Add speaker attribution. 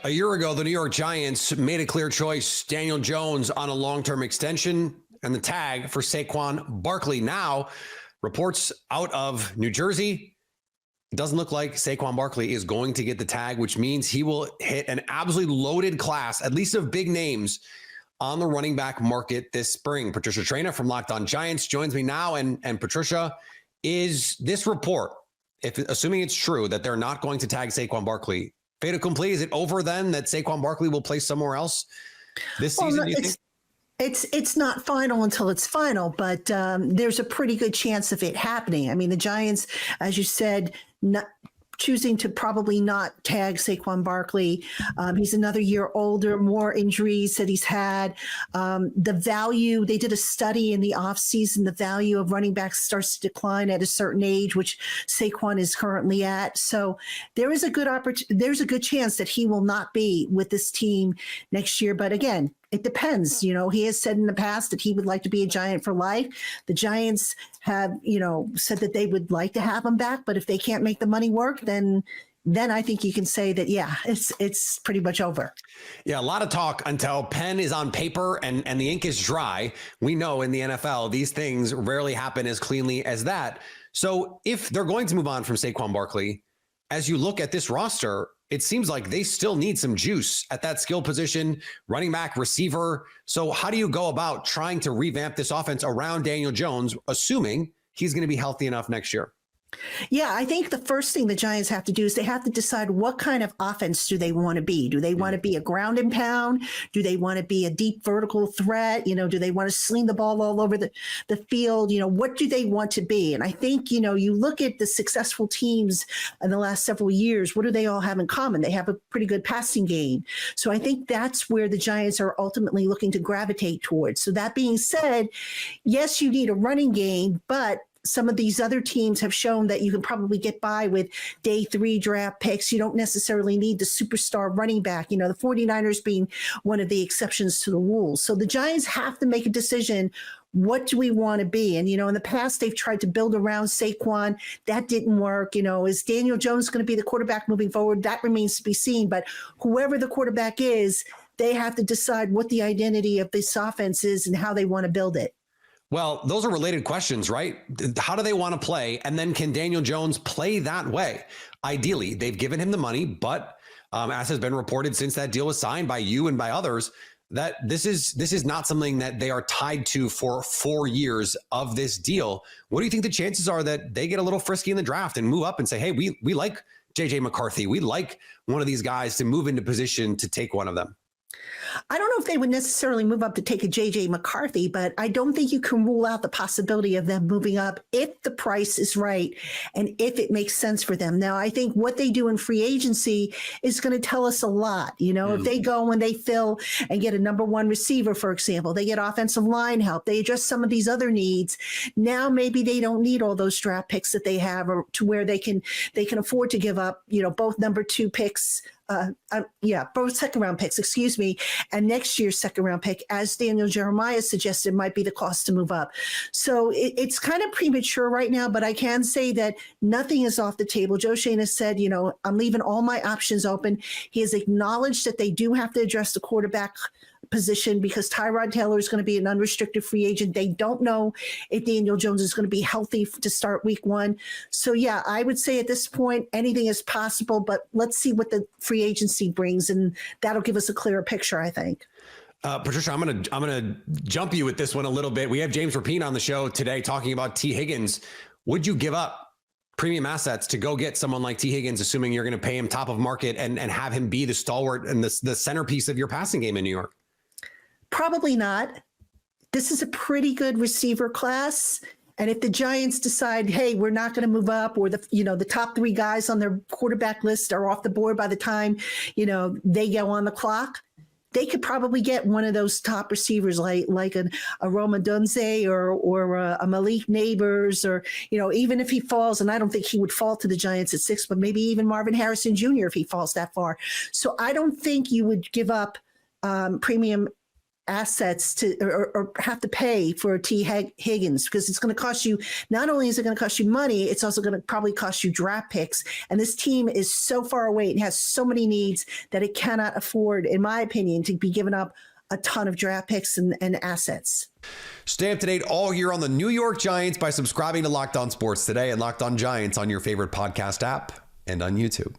Speaker 1: A year ago, the New York Giants made a clear choice. Daniel Jones on a long-term extension and the tag for Saquon Barkley. Now, reports out of New Jersey, it doesn't look like Saquon Barkley is going to get the tag, which means he will hit an absolutely loaded class, at least of big names, on the running back market this spring. Patricia Traina from Locked On Giants joins me now. And Patricia, is this report, if assuming it's true that they're not going to tag Saquon Barkley, fait accompli? Is it over then that Saquon Barkley will play somewhere else this season? Do you think?
Speaker 2: It's not final until it's final, but there's a pretty good chance of it happening. I mean, the Giants, as you said, choosing to probably not tag Saquon Barkley. He's another year older, more injuries that he's had. The value, they did a study in the offseason, the value of running backs starts to decline at a certain age, which Saquon is currently at. So there is a good there's a good chance that he will not be with this team next year. But again, it depends. You know, he has said in the past that he would like to be a Giant for life. The Giants have, said that they would like to have him back, but if they can't make the money work, then I think you can say that, yeah, it's pretty much over.
Speaker 1: Yeah, a lot of talk until pen is on paper and the ink is dry. We know in the NFL, these things rarely happen as cleanly as that. So if they're going to move on from Saquon Barkley, as you look at this roster, it seems like they still need some juice at that skill position, running back, receiver. So how do you go about trying to revamp this offense around Daniel Jones, assuming he's going to be healthy enough next year?
Speaker 2: Yeah, I think the first thing the Giants have to do is they have to decide what kind of offense do they want to be. Do they want to be a ground and pound? Do they want to be a deep vertical threat? Do they want to sling the ball all over the field? What do they want to be? And I think, you look at the successful teams in the last several years, what do they all have in common? They have a pretty good passing game. So I think that's where the Giants are ultimately looking to gravitate towards. So that being said, yes, you need a running game, but some of these other teams have shown that you can probably get by with day 3 draft picks. You don't necessarily need the superstar running back, the 49ers being one of the exceptions to the rules. So the Giants have to make a decision. What do we want to be? And, in the past, they've tried to build around Saquon. That didn't work. Is Daniel Jones going to be the quarterback moving forward? That remains to be seen. But whoever the quarterback is, they have to decide what the identity of this offense is and how they want to build it.
Speaker 1: Well, those are related questions, right? How do they want to play? And then can Daniel Jones play that way? Ideally, they've given him the money, but as has been reported since that deal was signed by you and by others, that this is not something that they are tied to for 4 years of this deal. What do you think the chances are that they get a little frisky in the draft and move up and say, hey, we like JJ McCarthy. We like one of these guys to move into position to take one of them?
Speaker 2: I don't know if they would necessarily move up to take a JJ McCarthy, but I don't think you can rule out the possibility of them moving up if the price is right and if it makes sense for them. Now, I think what they do in free agency is going to tell us a lot. If they go and they fill and get a number 1 receiver, for example, they get offensive line help, they address some of these other needs. Now, maybe they don't need all those draft picks that they have, or to where they can afford to give up, both number 2 picks, both second round picks, and next year's second round pick, as Daniel Jeremiah suggested, might be the cost to move up. So it's kind of premature right now, but I can say that nothing is off the table. Joe Schoen has said, I'm leaving all my options open. He has acknowledged that they do have to address the quarterback position because Tyrod Taylor is going to be an unrestricted free agent. They don't know if Daniel Jones is going to be healthy to start week 1. So yeah, I would say at this point, anything is possible, but let's see what the free agency brings, and that'll give us a clearer picture, I think.
Speaker 1: Patricia, I'm gonna jump you with this one a little bit. We have James Rapine on the show today talking about T. Higgins. Would you give up premium assets to go get someone like T. Higgins, assuming you're going to pay him top of market and have him be the stalwart and the centerpiece of your passing game in New York?
Speaker 2: Probably not. This is a pretty good receiver class. And if the Giants decide, hey, we're not going to move up, or the top 3 guys on their quarterback list are off the board by the time, they go on the clock, they could probably get one of those top receivers like a Roma Dunze or a Malik Neighbors, or, even if he falls, and I don't think he would fall to the Giants at 6, but maybe even Marvin Harrison Jr. if he falls that far. So I don't think you would give up premium assets to or have to pay for Higgins, because it's going to cost you, not only is it going to cost you money, it's also going to probably cost you draft picks. And this team is so far away and has so many needs that it cannot afford, in my opinion, to be giving up a ton of draft picks and assets.
Speaker 1: Stay up to date all year on the New York Giants by subscribing to Locked On Sports today and Locked On Giants on your favorite podcast app and on YouTube.